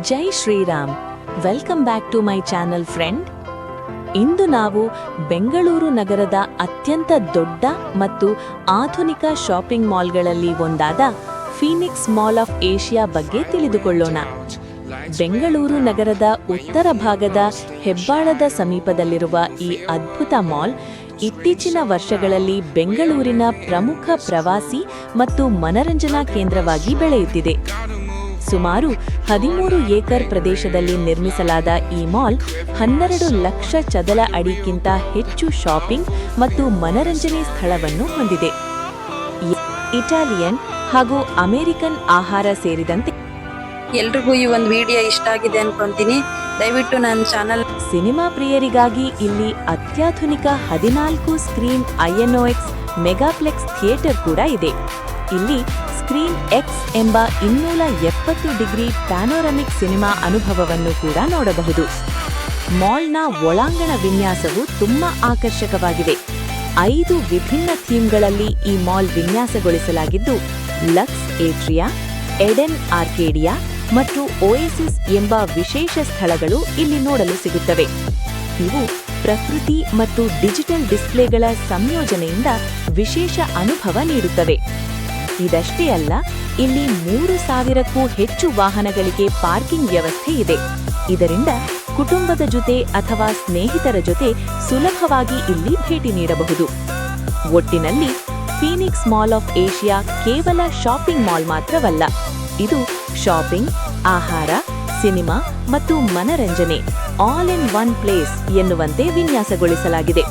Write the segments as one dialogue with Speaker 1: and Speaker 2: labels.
Speaker 1: Jai Shriram. Welcome back to my channel friend. ಇಂದು ನಾವು ಬೆಂಗಳೂರು ನಗರದ ಅತ್ಯಂತ ದೊಡ್ಡ ಮತ್ತು ಆಧುನಿಕ ಶಾಪಿಂಗ್ ಮಾಲ್ಗಳಲ್ಲಿ ಒಂದಾದ ಫೀನಿಕ್ಸ್ ಮಾಲ್ ಆಫ್ ಏಷ್ಯಾ ಬಗ್ಗೆ ತಿಳಿದುಕೊಳ್ಳೋಣ. ಬೆಂಗಳೂರು ನಗರದ ಉತ್ತರ ಭಾಗದ ಹೆಬ್ಬಾಳದ ಸಮೀಪದಲ್ಲಿರುವ ಈ ಅದ್ಭುತ ಮಾಲ್ ಇತ್ತೀಚಿನ ವರ್ಷಗಳಲ್ಲಿ ಬೆಂಗಳೂರಿನ ಪ್ರಮುಖ ಪ್ರವಾಸಿ ಮತ್ತು ಮನರಂಜನಾ ಕೇಂದ್ರವಾಗಿ ಬೆಳೆಯುತ್ತಿದೆ. ಸುಮಾರು 13 ಏಕರ್ ಪ್ರದೇಶದಲ್ಲಿ ನಿರ್ಮಿಸಲಾದ ಈ ಮಾಲ್ 12 ಲಕ್ಷ ಚದರ ಅಡಿಗಿಂತ ಹೆಚ್ಚು ಶಾಪಿಂಗ್ ಮತ್ತು ಮನರಂಜನೆ ಸ್ಥಳವನ್ನು ಹೊಂದಿದೆ. ಇಟಾಲಿಯನ್ ಹಾಗೂ ಅಮೆರಿಕನ್ ಆಹಾರ ಸೇರಿದಂತೆ
Speaker 2: ಎಲ್ರಿಗೂ ಈ ಒಂದು ವಿಡಿಯೋ ಇಷ್ಟ ಆಗಿದೆ ಅನ್ಕೊಂತೀನಿ. ದಯವಿಟ್ಟು ನನ್ನ ಚಾನಲ್
Speaker 1: ಸಿನಿಮಾ ಪ್ರಿಯರಿಗಾಗಿ ಇಲ್ಲಿ ಅತ್ಯಾಧುನಿಕ 14 ಸ್ಕ್ರೀನ್ INOX ಮೆಗಾಪ್ಲೆಕ್ಸ್ ಥಿಯೇಟರ್ ಕೂಡ ಇದೆ. ಇಲ್ಲಿ ಸ್ಕ್ರೀನ್ ಎಕ್ಸ್ ಎಂಬ 270 ಡಿಗ್ರಿ ಪ್ಯಾನೋರಮಿಕ್ ಸಿನಿಮಾ ಅನುಭವವನ್ನು ಕೂಡ ನೋಡಬಹುದು. ಮಾಲ್ನ ಒಳಾಂಗಣ ವಿನ್ಯಾಸವು ತುಂಬಾ ಆಕರ್ಷಕವಾಗಿದೆ. 5 ವಿಭಿನ್ನ ಥೀಮ್ಗಳಲ್ಲಿ ಈ ಮಾಲ್ ವಿನ್ಯಾಸಗೊಳಿಸಲಾಗಿದ್ದು, ಲಕ್ಸ್ ಏಟ್ರಿಯಾ, ಎಡೆನ್ ಆರ್ಕೇಡಿಯಾ ಮತ್ತು ಓಯಸಿಸ್ ಎಂಬ ವಿಶೇಷ ಸ್ಥಳಗಳು ಇಲ್ಲಿ ನೋಡಲು ಸಿಗುತ್ತವೆ. ಇವು ಪ್ರಕೃತಿ ಮತ್ತು ಡಿಜಿಟಲ್ ಡಿಸ್ಪ್ಲೇಗಳ ಸಂಯೋಜನೆಯಿಂದ ವಿಶೇಷ ಅನುಭವ ನೀಡುತ್ತವೆ. ಇದಷ್ಟೇ ಅಲ್ಲ, ಇಲ್ಲಿ 3000ಕ್ಕೂ ಹೆಚ್ಚು ವಾಹನಗಳಿಗೆ ಪಾರ್ಕಿಂಗ್ ವ್ಯವಸ್ಥೆ ಇದೆ. ಇದರಿಂದ ಕುಟುಂಬದ ಜೊತೆ ಅಥವಾ ಸ್ನೇಹಿತರ ಜೊತೆ ಸುಲಭವಾಗಿ ಇಲ್ಲಿ ಭೇಟಿ ನೀಡಬಹುದು. ಒಟ್ಟಿನಲ್ಲಿ ಫೀನಿಕ್ಸ್ ಮಾಲ್ ಆಫ್ ಏಷ್ಯಾ ಕೇವಲ ಶಾಪಿಂಗ್ ಮಾಲ್ ಮಾತ್ರವಲ್ಲ, ಇದು ಶಾಪಿಂಗ್, ಆಹಾರ, ಸಿನಿಮಾ ಮತ್ತು ಮನರಂಜನೆ ಆಲ್ ಇನ್ ಒನ್ ಪ್ಲೇಸ್ ಎನ್ನುವಂತೆ ವಿನ್ಯಾಸಗೊಳಿಸಲಾಗಿದೆ.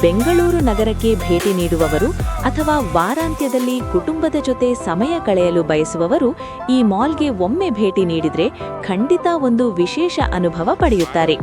Speaker 1: ಬೆಂಗಳೂರು ನಗರಕ್ಕೆ ಭೇಟಿ ನೀಡುವವರು ಅಥವಾ ವಾರಾಂತ್ಯದಲ್ಲಿ ಕುಟುಂಬದ ಜೊತೆ ಸಮಯ ಕಳೆಯಲು ಬಯಸುವವರು ಈ ಮಾಲ್ಗೆ ಒಮ್ಮೆ ಭೇಟಿ ನೀಡಿದ್ರೆ ಖಂಡಿತ ಒಂದು ವಿಶೇಷ ಅನುಭವ ಪಡೆಯುತ್ತಾರೆ.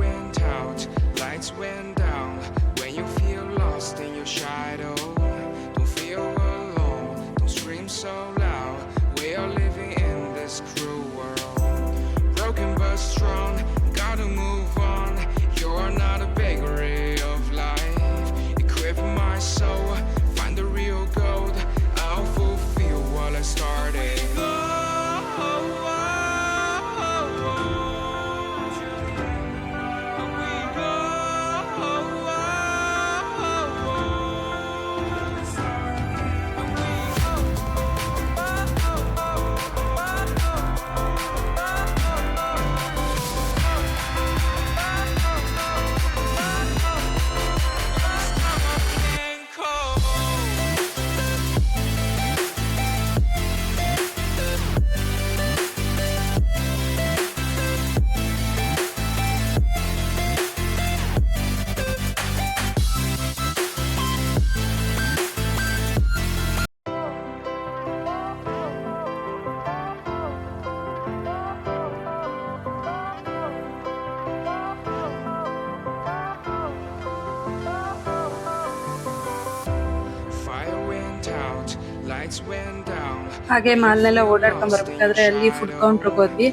Speaker 2: ಹಾಗೆ ಮಾಲ್ನೆಲ್ಲ ಓಡಾಡ್ಕೊಂಡ್ ಬರ್ಬೇಕಾದ್ರೆ ಅಲ್ಲಿ ಫುಡ್ ಕೌಂಟ್ರಿಗೆ ಹೋದ್ವಿ.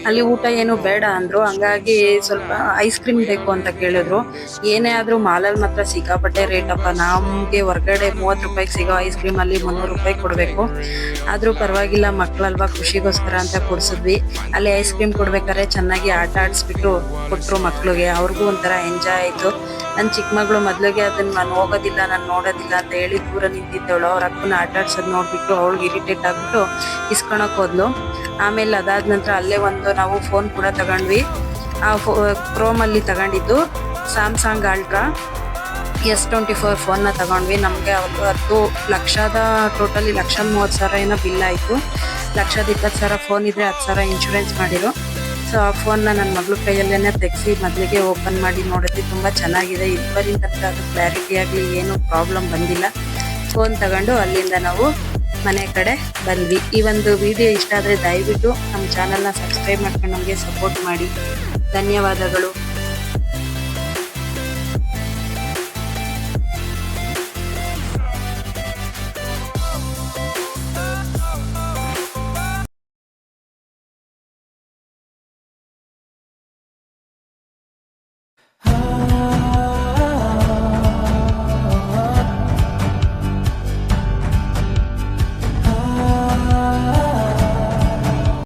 Speaker 2: ಅಲ್ಲಿ ಊಟ ಏನು ಬೇಡ ಅಂದ್ರು, ಹಂಗಾಗಿ ಸ್ವಲ್ಪ ಐಸ್ ಕ್ರೀಮ್ ಬೇಕು ಅಂತ ಕೇಳಿದ್ರು. ಏನೇ ಆದ್ರೂ ಮಾಲಲ್ಲಿ ಮಾತ್ರ ಸಿಕ್ಕಾಪಟ್ಟೆ ರೇಟ್ ಅಪ್ಪ. ನಮ್ಗೆ ಹೊರಗಡೆ 30 ರೂಪಾಯಿಗೆ ಸಿಗೋ ಐಸ್ ಕ್ರೀಮ್ ಅಲ್ಲಿ 300 ರೂಪಾಯಿ ಕೊಡ್ಬೇಕು. ಆದ್ರೂ ಪರವಾಗಿಲ್ಲ, ಮಕ್ಳಲ್ವಾ ಖುಷಿಗೋಸ್ಕರ ಅಂತ ಕೊಡ್ಸಿದ್ವಿ. ಅಲ್ಲಿ ಐಸ್ ಕ್ರೀಮ್ ಕೊಡ್ಬೇಕಾದ್ರೆ ಚೆನ್ನಾಗಿ ಆಟ ಆಡಿಸ್ಬಿಟ್ಟು ಕೊಟ್ರು ಮಕ್ಳಿಗೆ. ಅವ್ರಿಗೂ ಒಂಥರ ಎಂಜಾಯ್ ಆಯ್ತು. ನನ್ನ ಚಿಕ್ಕ ಮಗಳು ಮೊದ್ಲಿಗೆ ಅದನ್ನ ನಾನು ಹೋಗೋದಿಲ್ಲ, ನಾನು ನೋಡೋದಿಲ್ಲ ಅಂತ ಹೇಳಿ ದೂರ ನಿಂತಿದ್ದವಳು. ಅವ್ರ ಅಕ್ಕನ ಆಟ ಆಡ್ಸೋದು ನೋಡ್ಬಿಟ್ಟು ಅವಳಿಗೆ ಇರಿಟೇಟ್ ಆಗ್ಬಿಟ್ಟು ಇಸ್ಕೊಳಕ್ ಹೋದ್ಲು. ಆಮೇಲೆ ಅದಾದ ನಂತರ ಅಲ್ಲೇ ಒಂದು ನಾವು ಫೋನ್ ಕೂಡ ತಗೊಂಡ್ವಿ. ಆ ಕ್ರೋಮಲ್ಲಿ ತಗೊಂಡಿದ್ದು ಸ್ಯಾಮ್ಸಂಗ್ ಅಲ್ಟ್ರಾ S24 ಫೋನ್ನ ತಗೊಂಡ್ವಿ. ನಮಗೆ ಅದು ಲಕ್ಷದ ಟೋಟಲಿ 1,30,000 ಏನೋ ಬಿಲ್ ಆಯಿತು. 1,20,000 ಫೋನ್ ಇದ್ರೆ 10,000 ಇನ್ಶೂರೆನ್ಸ್ ಮಾಡಿರು. ಸೊ ಆ ಫೋನ್ನ ನನ್ನ ಮಗಳ ಕೈಯಲ್ಲೇ ತೆಗೆಸಿ ಮೊದಲಿಗೆ ಓಪನ್ ಮಾಡಿ ನೋಡಿದ್ವಿ. ತುಂಬ ಚೆನ್ನಾಗಿದೆ. ಇಬ್ಬರಿಂದ ಅದು ಕ್ಲಾರಿಟಿ ಆಗಲಿ ಏನು ಪ್ರಾಬ್ಲಮ್ ಬಂದಿಲ್ಲ. ಫೋನ್ ತಗೊಂಡು ಅಲ್ಲಿಂದ ನಾವು ಮನೆ ಕಡೆ ಬಂದ್ವಿ. ಈ ಒಂದು ವಿಡಿಯೋ ಇಷ್ಟ ಆದರೆ ದಯವಿಟ್ಟು ನಮ್ಮ ಚಾನಲ್ನ ಸಬ್ಸ್ಕ್ರೈಬ್ ಮಾಡ್ಕೊಂಡು ನಮಗೆ ಸಪೋರ್ಟ್ ಮಾಡಿ. ಧನ್ಯವಾದಗಳು.